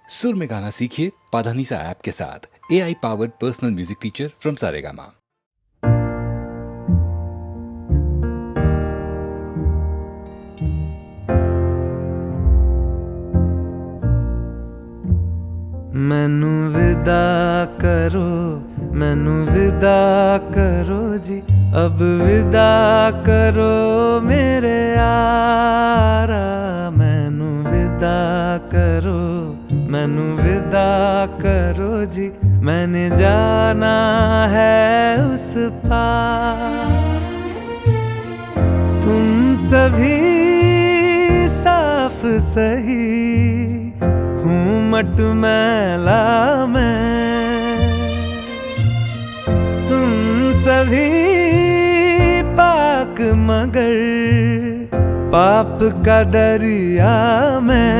सुर में गाना सीखिए पाधानीसा ऐप के साथ। AI powered personal music teacher from Saregama. मैनू विदा करो, मैनू विदा करो जी, अब विदा करो मेरे यारा। मैनू विदा करो, मैनू विदा करो जी, मैंने जाना है उस पार। तुम सभी साफ सही हूँ मट मैला मैं, तुम सभी पाक मगर पाप का दरिया मैं।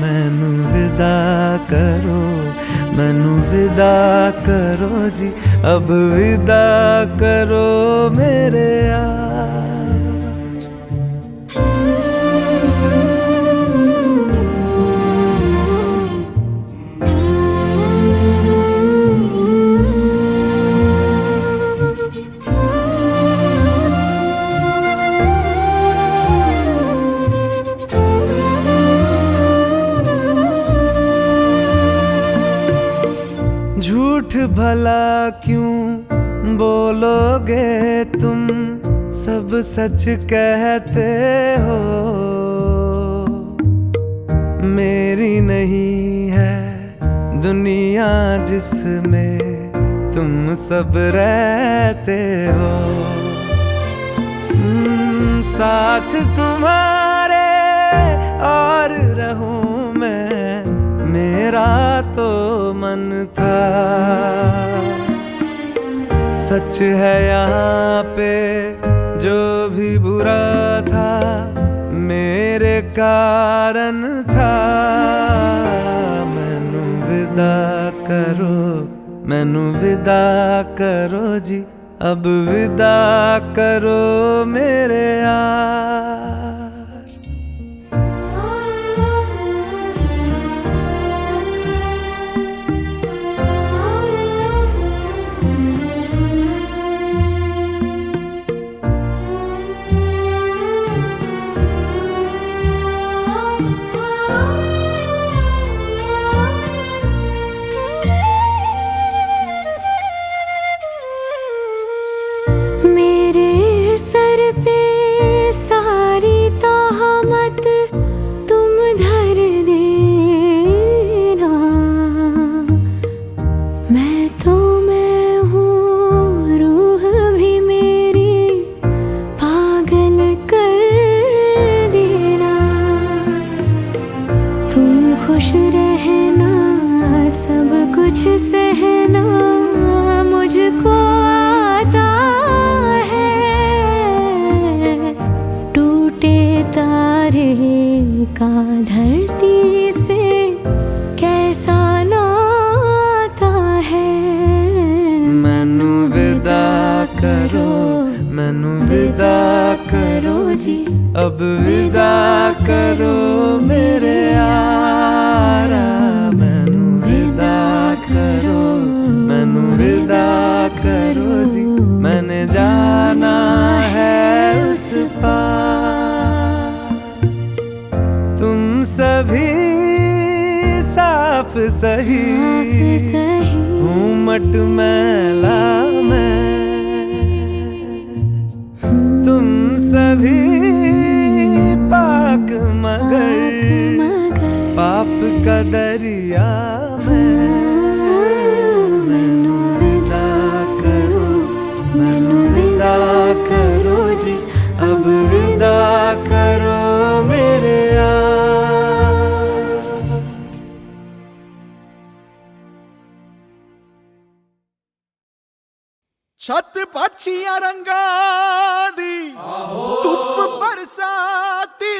मैनू विदा करो, मैनू विदा करो जी, अब विदा करो मेरे यार। झूठ भला क्यों बोलोगे तुम, सब सच कहते हो। मेरी नहीं है दुनिया जिसमें तुम सब रहते हो। साथ तुम्हारे और रहूं मैं, मेरा तो मन था। सच है यहाँ पे जो भी बुरा था मेरे कारण था। मैनू विदा करो, मैनू विदा करो जी, अब विदा करो मेरे यार। खुश रहना, सब कुछ सहना मुझको आता है। टूटे तारे का धरती से कैसा नाता है। मैनू विदा करो, मैनू विदा करो जी, अब विदा करो मेरे यारा। मैनू विदा करो, मैनू विदा करो जी, मैंने जाना है उस पार। तुम सभी साफ सही हूँ मट मैला मैं, तुम सभी पाक मगर पाप का दरिया मैं। मैनू विदा करो, मैनू विदा करो जी, अब विदा करो मेरे यार। छत पक्षियां रंगा दी धुप बरसाती,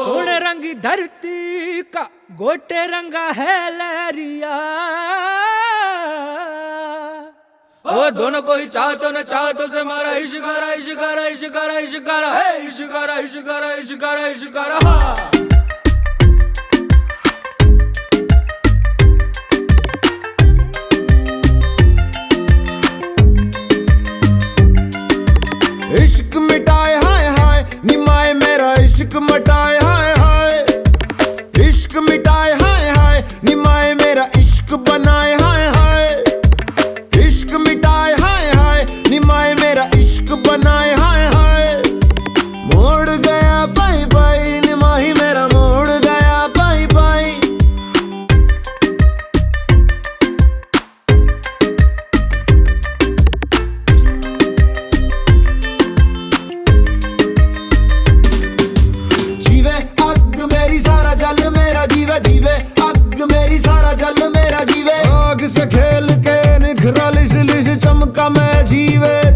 सोने रंगी धरती का गोटे रंगा है लहरिया। ओ दोनों को ही चाहतो न चाहतो से मारा इश्कारा इश्कारा इश्कारा इश्कारा है इश्कारा इश्कारा इश्कारा इश्कारा।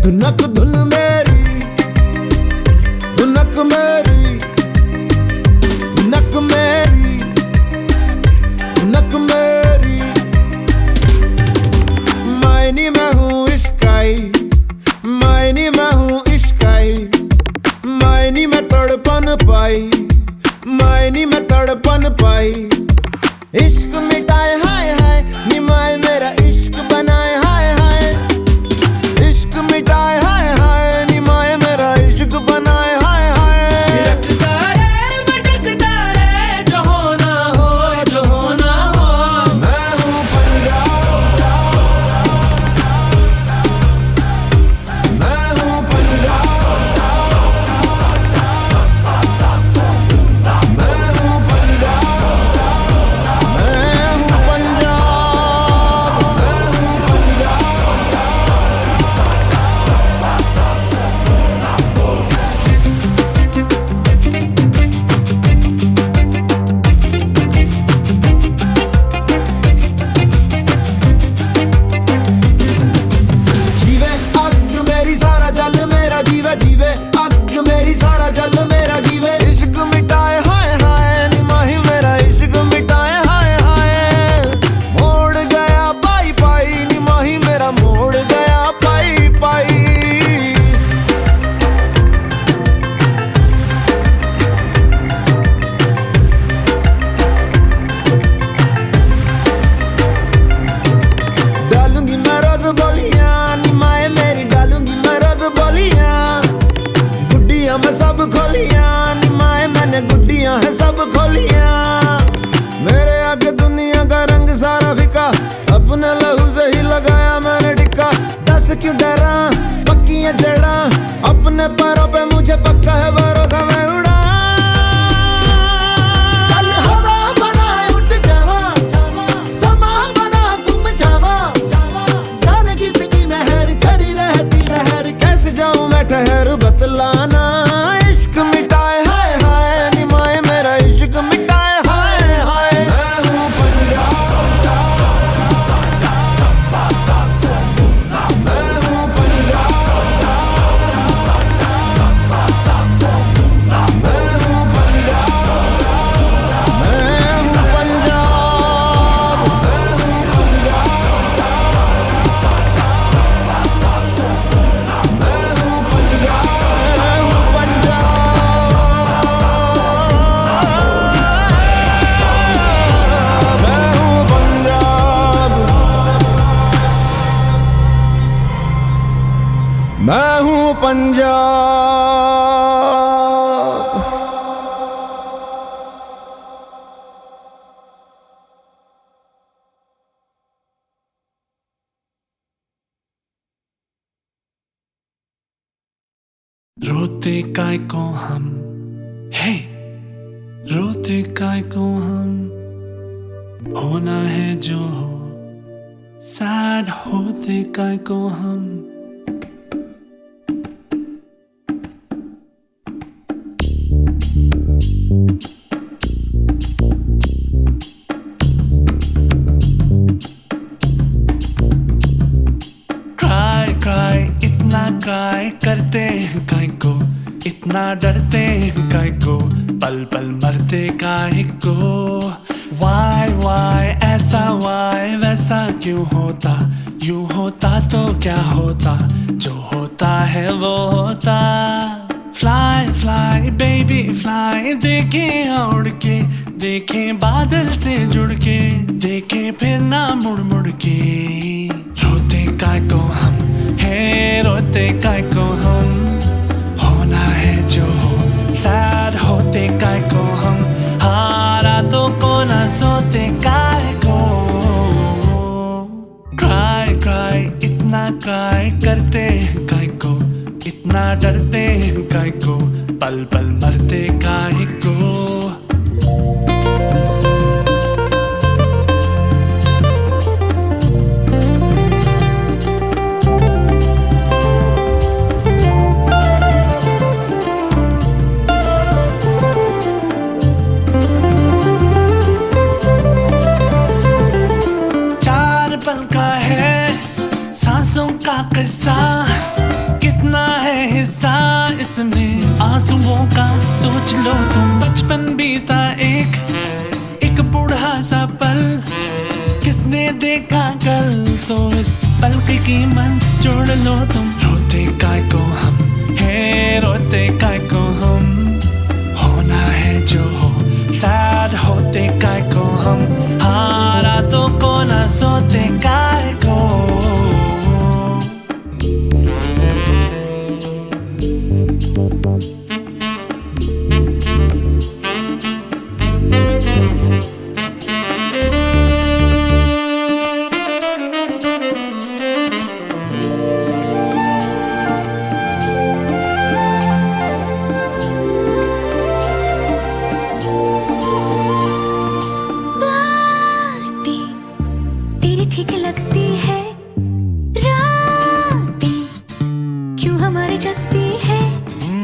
धुनक धुन मेरी, धुनक मेरी, धुनक मेरी, धुनक मेरी। मायनी मैं हूँ इश्काई, मायनी मैं हूँ इश्काई, मायनी में तड़पन पाई, मायनी में तड़पन पाई। इश्क मिटाए हाय हाय निमाए मेरा इश्क बनाए हाय हाय, इश्क मिटाए हाय हाय निमाए मेरा इश्क बनाए हाय हाय। थिरकता रे भटकता रे, जो होना हो, जो होना हो। मैं हूँ पंजाब, मैं हूँ पंजाब, मैं हूँ पंजाब, मैं हूँ पंजाब, मैं हूँ जीवे अग मेरी सारा जल मेरा जीवे, जीवे अग मेरी सारा जल मेरा जीवे। इश्क मिटाए हाय हाय निमाही मेरा इश्क मिटाए हाय हाय। मोड़ गया पाई पाई निमाही मेरा मोड़ गया पाई पाई। डालूंगी मैं रोज बोलियां निमाए मेरी, डालूंगी मैं रोज बोलियां। गुड्डियां मैं सब खोलियां निमाए मैंने गुड्डियां है सब खोलियां। मेरे आगे दुनिया का रंग सारा फिका, अपने लहू से ही लगाया मैंने टिक्का। दस क्यों डरा पक्की है जड़ा, अपने पैरों पे मुझे पक्का है भरोसा मैं उड़ा। चल हवा बना उठ जावा, समा बना गुम जावा। जाने किसकी मेहर खड़ी रहती लहर, कैसे जाऊं मैं ठहर बतलाना। इश्क मिटाए हाय हाय निमाए मेरा इश्क मिटाए हाय हाय। मैं हूँ पंजाब, मैं हूँ पंजाब, मैं हूँ पंजाब, मैं हूँ पंजाब, मैं हूँ मैं हूँ पंजाब। रोते काय को हम, हे रोते काय को हम। होना है जो हो, सैड होते काय को हम। क्राई क्राई इतना क्राई करते हैं काय को, इतना डरते हैं काय को। पल पल मरते काय को। वाई ऐसा वाई वैसा क्यों होता, यूं होता तो क्या होता, जो होता है वो होता। फ्लाई फ्लाई बेबी फ्लाई, देखे उड़ के, देखे बादल से जुड़ के, देखे फिर ना मुड़ मुड़ के। रोते काय को हम, है रोते काय को हम। होना है जो हो, सैड होते काय को हम। हारा तो को ना सोते काय को। क्राई क्राई इतना क्राई करते हैं काय को, इतना डरते हैं काय को। पल पल मरते काय को। देखा कल तो इस पल की कीमत जोड़ लो तुम। रोते काय को हम है, रोते काय को हम, होना है जो हो, सैड होते काय को हम, हाँ रातों को ना सोते काय को। तेरी ठीक लगती है, रातें क्यों हमारी जगती है,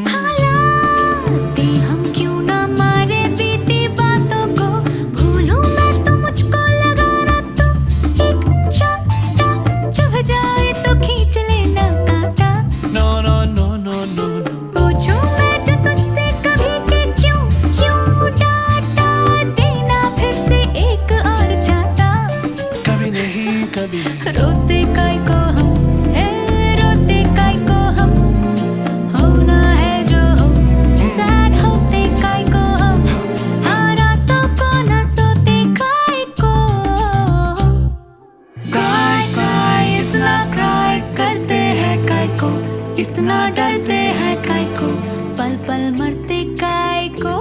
हालातें हम क्यों ना मारे बीती बातों को, भूलूं मैं तो मुझको लगा ना तो एक चाटा, चुभ जाए तो खींच लेना कांटा। No no no no no no, पूछूं मैं जो तुझसे कभी कि क्यों क्यों डांटा, देना फिर से एक और चाटा। कभी नहीं कभी रोते काय को हम है, रोते काय को हम, होना है जो हो, सैड होते काय को हम, हाँ रातों को ना सोते काय को। क्राई क्राई इतना क्राई करते हैं काय को, इतना डरते हैं काय को, पल पल मरते काय को।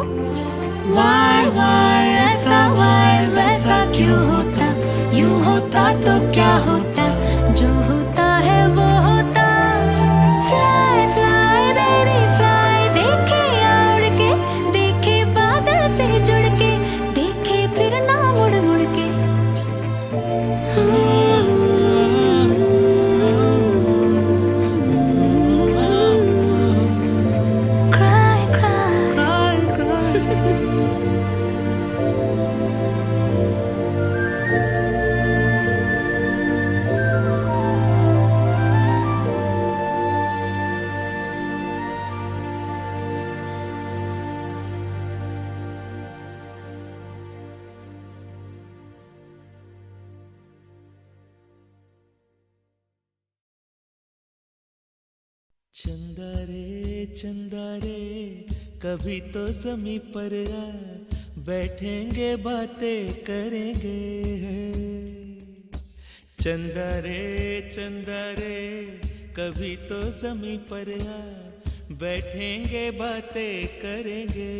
वाई ऐसा वाई वैसा क्यों होता, यूं होता तो क्या होता, जो होता है वो होता। फ्लाई फ्लाई बेबी फ्लाई, देखे उड़ के, देखे बादल से जुड़ के, देखे फिर ना मुड़ मुड़ के। क्राई क्राई चंदा रे कभी तो ज़मीं पर आ, बैठेंगे बातें करेंगे। चंदा रे कभी तो ज़मीं पर आ, बैठेंगे बातें करेंगे।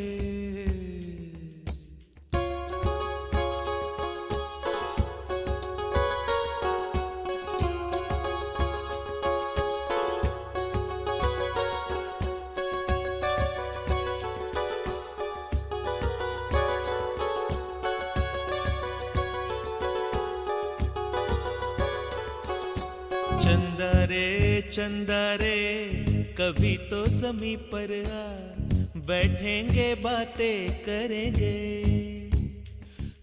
चंदा रे कभी तो ज़मीं पर आ, बैठेंगे बातें करेंगे।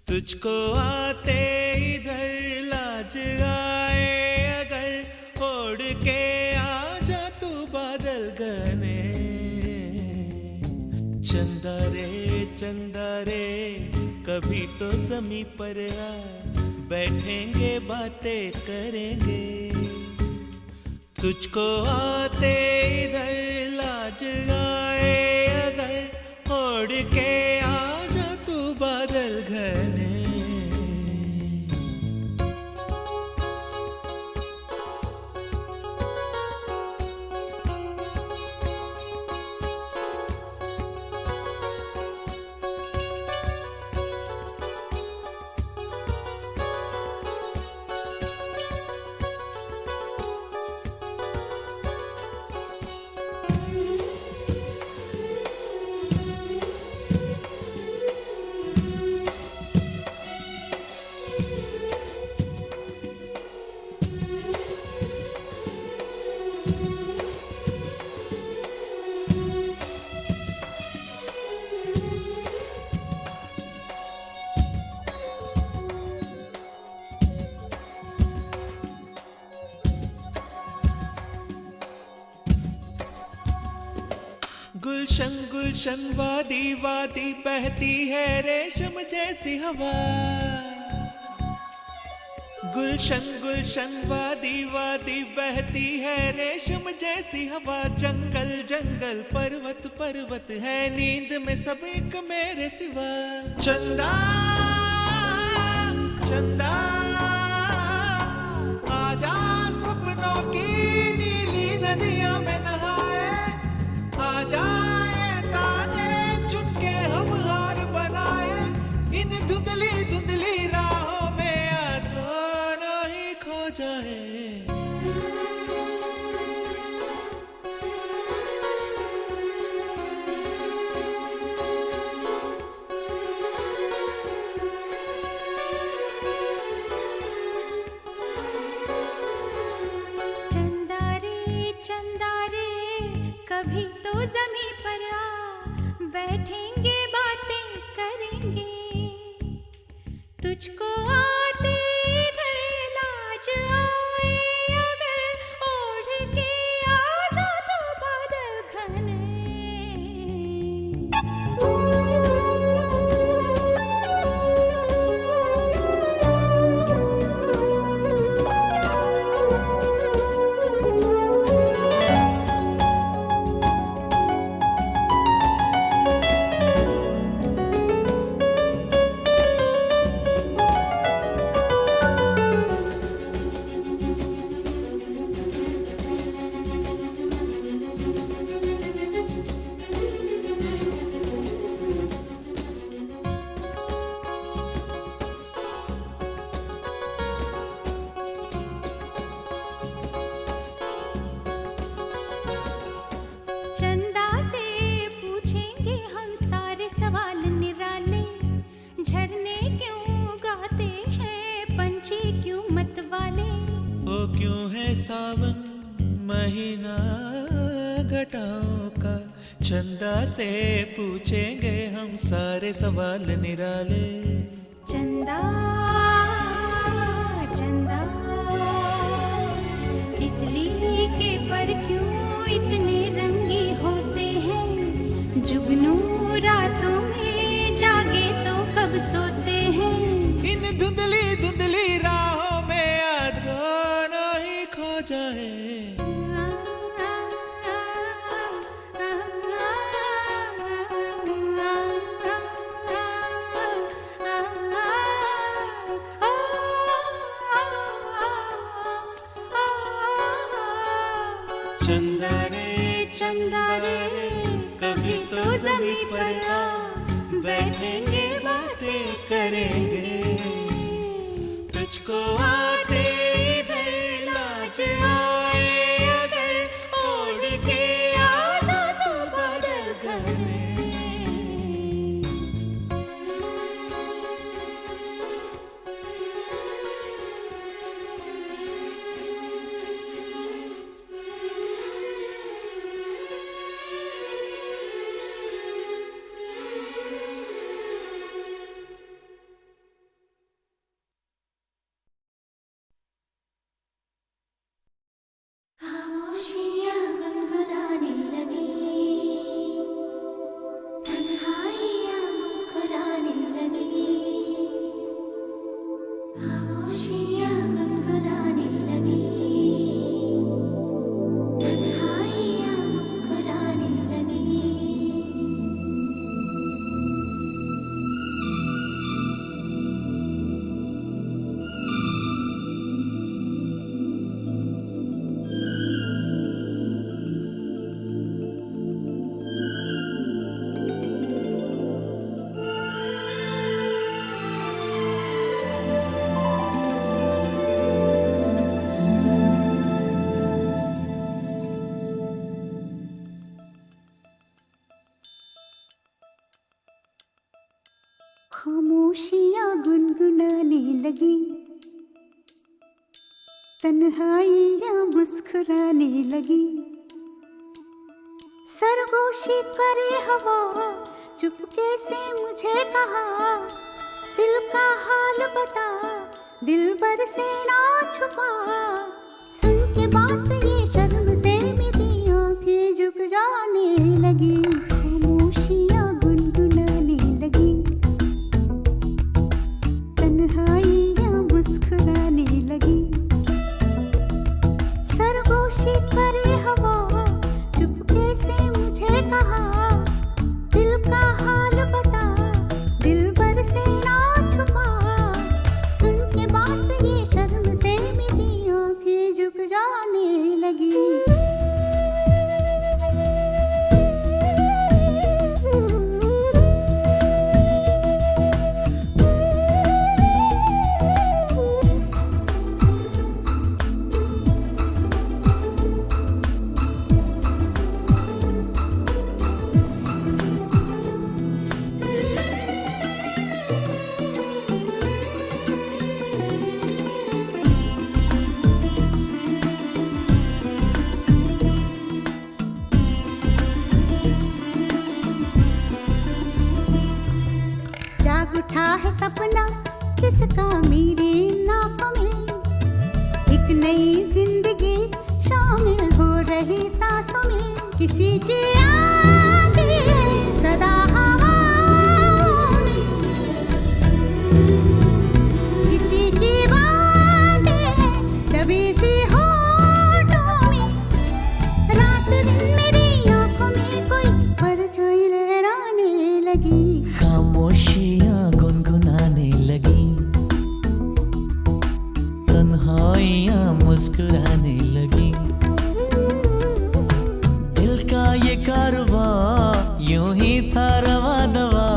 तुझको आते इधर लाज आए अगर, ओढ़ के आ जा तू बादल घने। चंदा रे कभी तो ज़मीं पर आ, बैठेंगे बातें करेंगे। तुझको आते इधर लाज आए अगर, ओढ़ के आ जा तू बादल घने। गुलशन गुलशन वादी वादी बहती है रेशम जैसी हवा। गुलशन गुलशन वादी वादी बहती है रेशम जैसी हवा, जंगल जंगल पर्वत पर्वत है नींद में सब एक मेरे सिवा। चंदा चंदा आजा सपनों की नीली नदियों में नहाए, आजा ये ताने चुनके हम हार बनाए, इन धुंधली धुंधली राहों में दोनों ही खो जाए। चंदा रे कभी तो ज़मीं पर आ, बैठेंगे बातें करेंगे, तुझको आते इधर लाज आए, अगर ओढ़ के आ जा तो बादल घने। चंदा से पूछेंगे हम सारे सवाल निराले, झरने क्यों गाते हैं पंछी क्यों मत वाले, ओ क्यों है सावन महीना घटाओं का। चंदा से पूछेंगे हम सारे सवाल निराले। चंदा चंदा तितली के पर क्यों इतने रंगी होते हैं, जुगनू रातों में जागे तो कब सोते हैं, इन धुंधली धुंधली राहों में दोनों ही खो जाए। चंदा रे कभी तो ज़मीं पर आ, बैठेंगे बातें करेंगे, तुझको आते इधर लाज आए, अगर ओढ़ के आ जा तो बादल घने। खामोशियाँ गुनगुनाने लगी, तन्हाइयाँ मुस्कुराने लगी, खामोशियाँ गुनगुनाने लगी, तन्हाइयाँ मुस्कुराने लगी। खामोशियाँ गुनगुनाने लगी, तन्हाइयाँ मुस्कुराने लगी, सरगोशी करे हवा चुपके से मुझे कहा, दिल का हाल बता दिल भर से ना छुपा, सुन के बात ये शर्म से मेरी आंखें झुक जाने लगी, खामोशियाँ गुनगुनाने लगी, तन्हाइयाँ मुस्कुराने जिसका मेरे नाकों में एक नई जिंदगी शामिल हो रही सांसों में। किसी की आगे सदा हवाओं में, किसी की बातें दबी सी होठों में। रात दिन मेरी आंखों में कोई परछाई लहराने लगी, खामोशियाँ गुनगुनाने लगी, तन्हाइयाँ मुस्कुराने लगी। दिल का ये कारवां यूं ही था रवा दवा,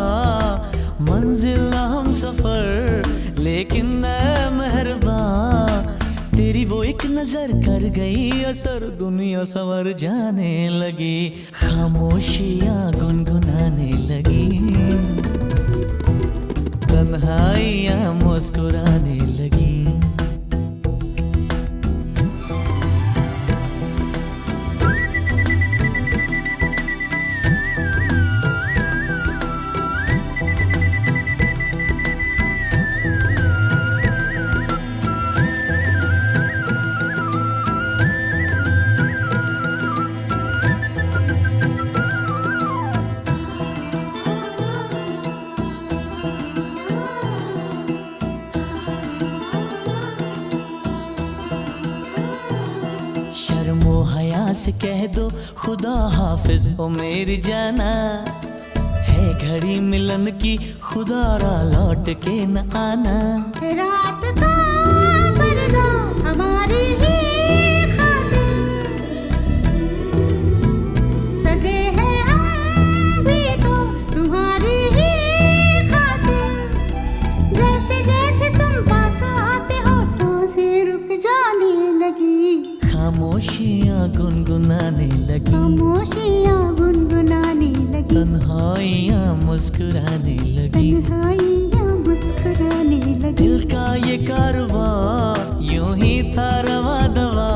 मंजिल हम सफर लेकिन मैं मेहरबान। तेरी वो एक नजर कर गई असर, दुनिया संवर जाने लगी, खामोशियाँ गुनगुनाने लगी, तन्हाइयाँ मुस्कुराने लगी। शर्मो हया से कह दो खुदा हाफिज ओ मेरी जाना, है घड़ी मिलन की खुदा रा लौट के न आना। रात का पर्दा हमारी ही खातिर सजे हैं हम भी तो तुम्हारी ही खातिर। जैसे जैसे तुम पास आते हो सांसें रुक जाने लगी, खामोशियाँ गुनगुनाने लगी, खामोशियाँ गुनगुनाने लगी, तन्हाइयाँ मुस्कुराने लगी। तन्हाइयाँ मुस्कुराने लगी। दिल का ये कारवां यूं ही था रवा दवा,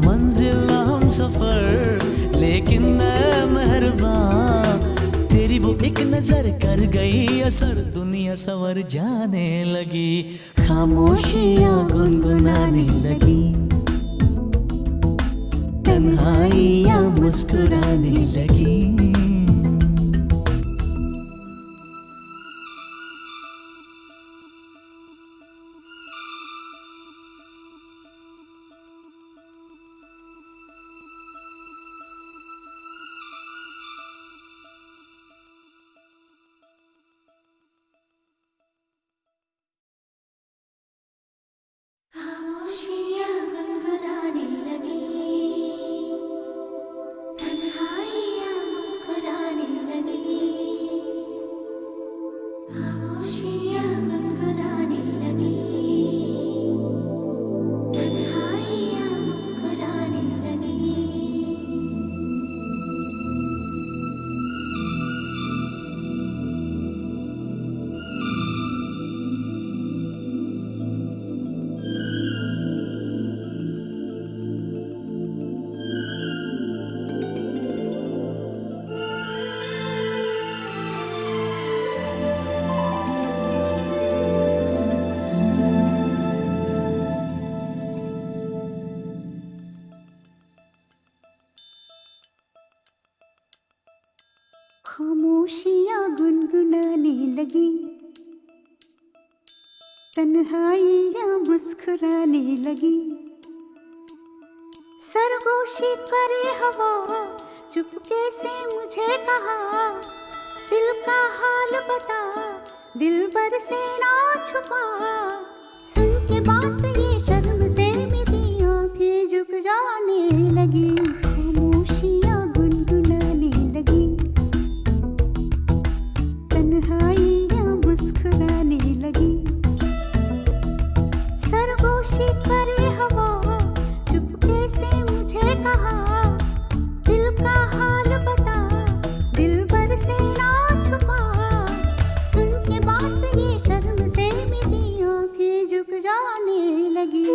मंजिल हम सफर लेकिन मैं मेहरबान। तेरी वो एक नजर कर गई असर, दुनिया संवर जाने लगी, खामोशियाँ गुनगुनाने लगी, तन्हाइयाँ मुस्कुराने लगी। खामोशियाँ गुनगुनाने लगी, तन्हाइयाँ मुस्कुराने लगी, खामोशियाँ गुनगुनाने लगी, तन्हाइयाँ मुस्कुराने लगी। खामोशियाँ गुनगुनाने लगी, तन्हाइयाँ मुस्कुराने लगी। सरगोशी करे हवा चुपके से मुझे कहा, दिल का हाल बता दिल भर से ना छुपा। सुन के बात ये शर्म से मेरी आंखें झुक जाने लगी, खामोशियाँ गुनगुनाने लगी, तन्हाइयाँ मुस्कुराने लगी। सरगोशी करे हवा चुपके से मुझे कहा, दिल का हाल बता दिल भर से ना छुपा। सुन के बात ये शर्म से मेरी आंखें झुक जाने लगी।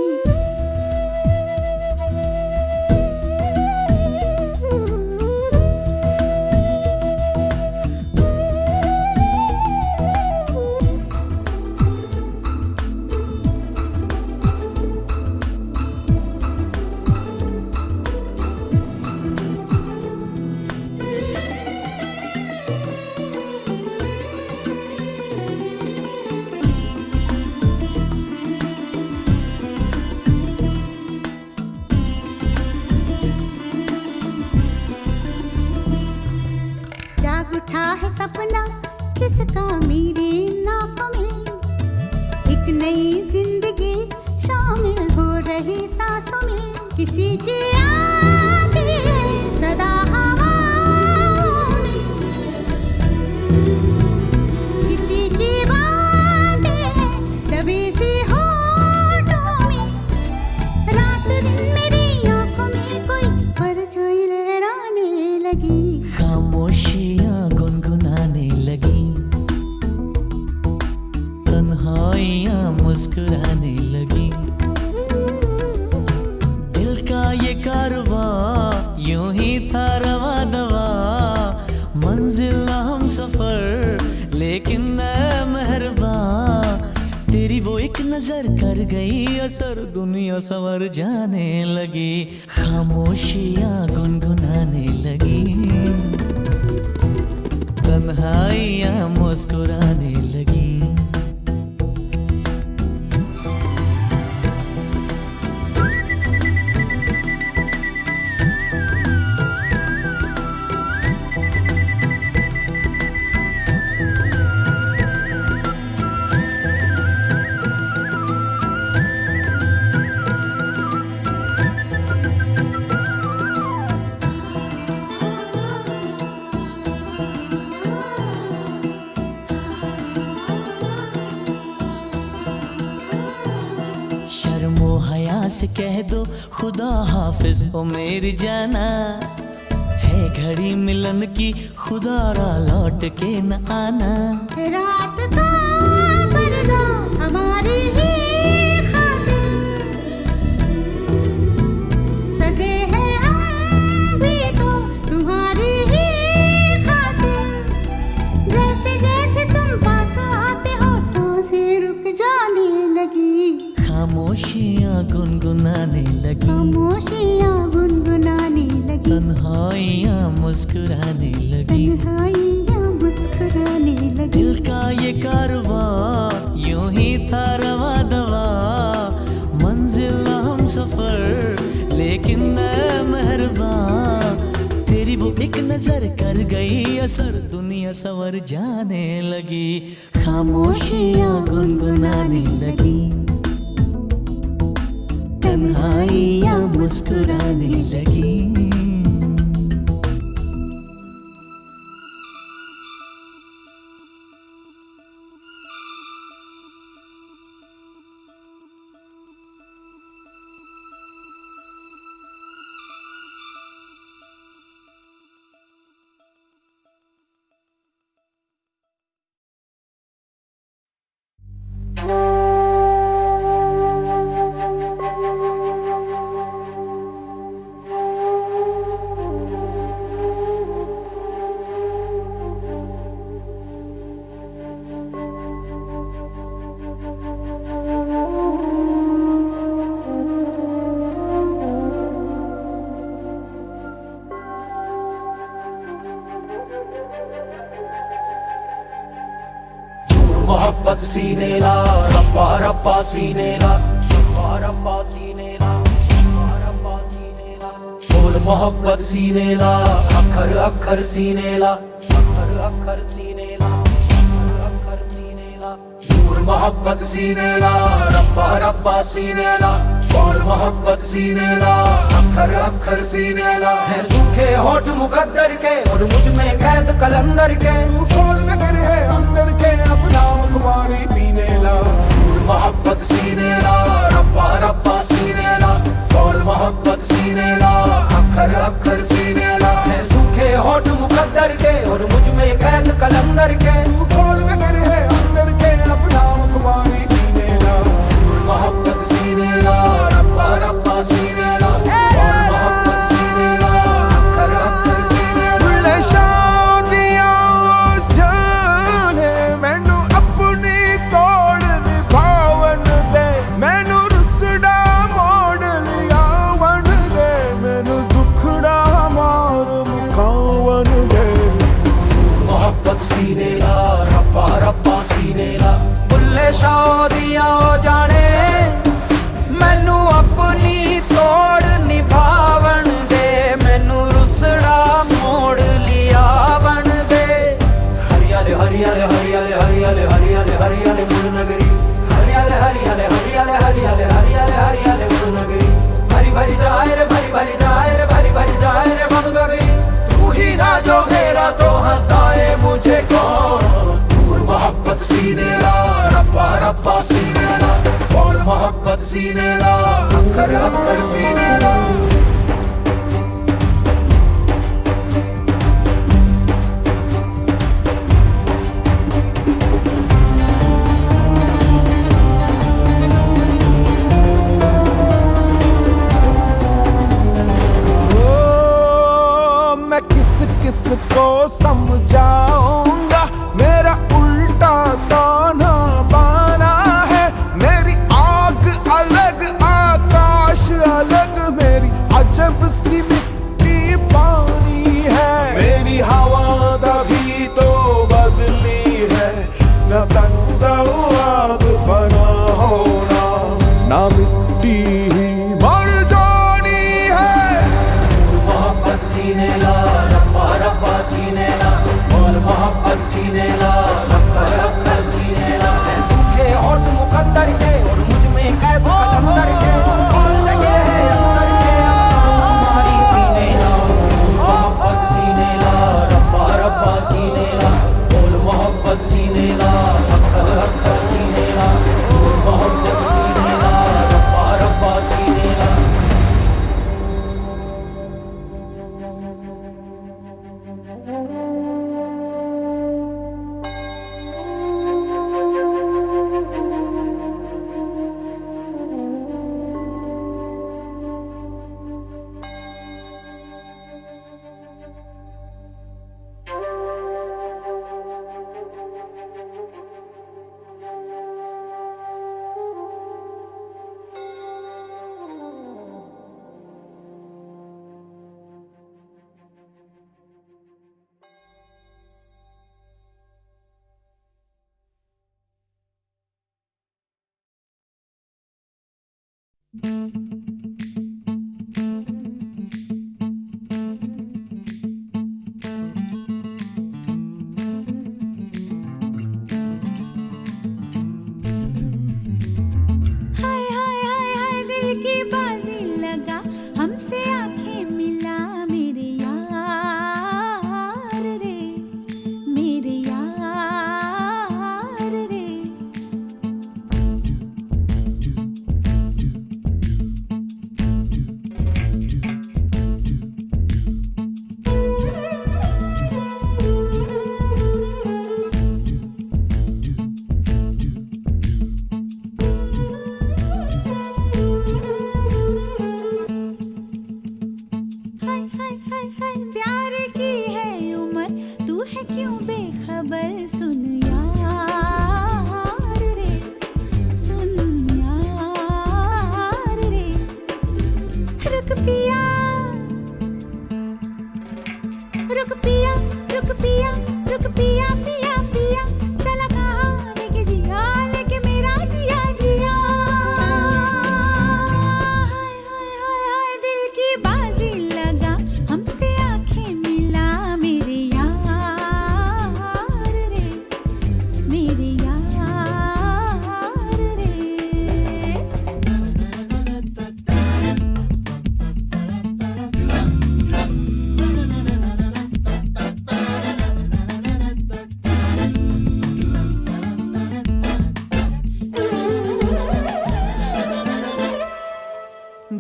किसी की आती है सदा हवाओं में, किसी की बातें हैं दबी सी होठों में, रात दिन मेरी आंखों में कोई परछाई लहराने लगी, खामोशियां गुनगुनाने लगी, तन्हाइयां मुस्कुराने लगी। दिल का ये कारवां यूं ही था रवा दवा, मंजिल ना हम सफर लेकिन मैं मेहरबान, तेरी वो एक नजर कर गई असर, दुनिया संवर जाने लगी, खामोशियां गुनगुनाने लगी, तन्हाइयां मुस्कुराने लगी। शर्मो हया से कह दो खुदा हाफिज ओ मेरी जाना, है घड़ी मिलन की खुदा रा लौट के न आना, रात का पर्दा हमारी ही खातिर, सजे हैं हम भी तो तुम्हारी ही खातिर, जैसे जैसे तुम पास आते हो सांसें रुक जाने लगी, खामोशियां गुनगुनाने लगी, खामोशियां गुनगुनाने लगी, तन्हाइयां मुस्कुराने लगी, तन्हाइयां मुस्कुराने लगी। दिल का ये कारवां यूं ही था रवा दवा, मंजिल ना हम सफर लेकिन मैं मेहरबान, तेरी वो एक नजर कर गई असर, दुनिया संवर जाने लगी, खामोशियां गुनगुनाने लगी, तन्हाइयां मुस्कुराने लगी। मोहब्बत सीने ला रब्बा रब्बा सीने ला, रब्बा रब्बा सीने ला, रब्बा रब्बा सीने ला, बोल मोहब्बत सीने ला, अखर अखर सीने ला, अखर अखर सीने ला, अखर अखर सीने ला, नूर मोहब्बत सीने ला, रब्बा रब्बा सीने ला, बोल मोहब्बत सीने ला, अखर अखर सीने ला, है सूखे होठ मुकद्दर के और मुझ में कैद कलंदर के, तू कौन नगर है अंदर के अपना कुमारी पीने ला, नूर मोहब्बत सीने ला, रब्बा रब्बा सीने ला, बोल मोहब्बत सीने ला, अखर अखर सीने ला, है सूखे होठ मुकद्दर के और मुझ में कैद कलंदर के, तू कौन नगर है अंदर के अपना कुमारी पीने ला, नूर मोहब्बत सीने ला, रब्बा रब्बा सीने ला, बोल मोहब्बत सीने ला, अखर अखर सीने ला। सीने ला रब्बा रब्बा सीने ला, बुल्ले शादियां हो जाने मैनू अपनी तोड़ निभावन दे, मैनू रुसड़ा मोड़ लिया बन दे, हरियाले हरियाले हरियाले हरियाले हरियाले हरियाले मुड़ नगरी, हरियाले हरियाले हरियाले हरियाले हरियाले हरियाले मुड़ नगरी, भरी भरी जाए रे सीने ला, अखर अखर सीने ला। किसको समझाऊंगा, मेरा उल्टा ताना बाना है। मेरी आग अलग आकाश अलग, मेरी अजब सी मिट्टी पानी है। मेरी हवा तभी तो बदली है, न तंग आग फना होना, ना मिट्टी ही मर जानी है। मोहब्बत सीने ला, रब्बा सीने ला, बोल मोहब्बत सीने ला, अखर अखर सीने ला। सूखे होठ मुकद्दर के और मुझ में कैब कलंदर के, कौन लगे है अंदर के हमारी पीने ला। मोहब्बत सीने ला, रब्बा सीने ला, बोल मोहब्बत सीने ला, अखर अखर सीने ला। बोल मोहब्बत सीने ला, रब्बा सीने ला।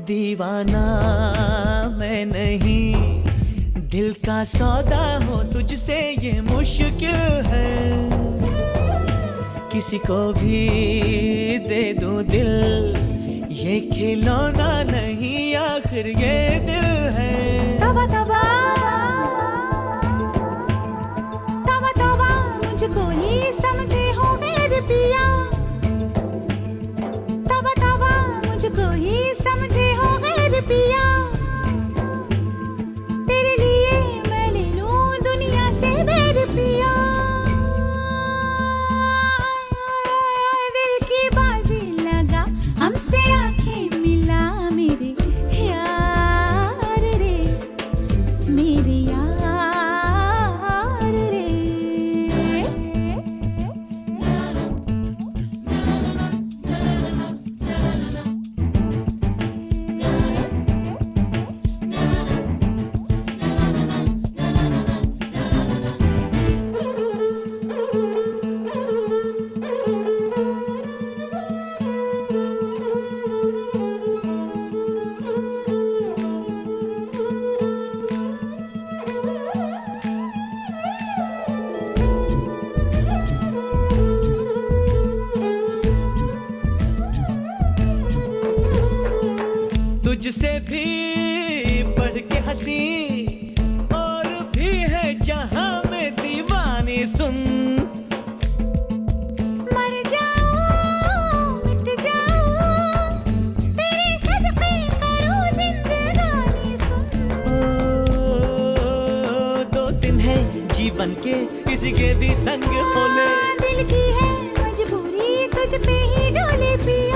दीवाना मैं नहीं, दिल का सौदा हो तुझसे ये मुश्किल है। किसी को भी दे दूं दिल, ये खिलौना नहीं आखिर ये दिल है। तौबा तौबा तौबा तौबा, मुझको ही समझे हो मेरे पिया। तौबा तौबा, मुझको ही समझे हो मेरे पिया। तेरे लिए मैं ले लूं दुनिया से मेरे पिया। दिल की बाजी लगा, हमसे आंखें मिला मेरे यार रे, मेरे तुझसे भी बढ़ के हंसी और भी है जहां में दीवानी सुन। मर जाऊं मिट जाऊं तेरे सदके करूं जिंदगानी सुन। दो दिन है जीवन के किसी के भी संग होले। दिल की है मजबूरी तुझ पे ही डोले पिया।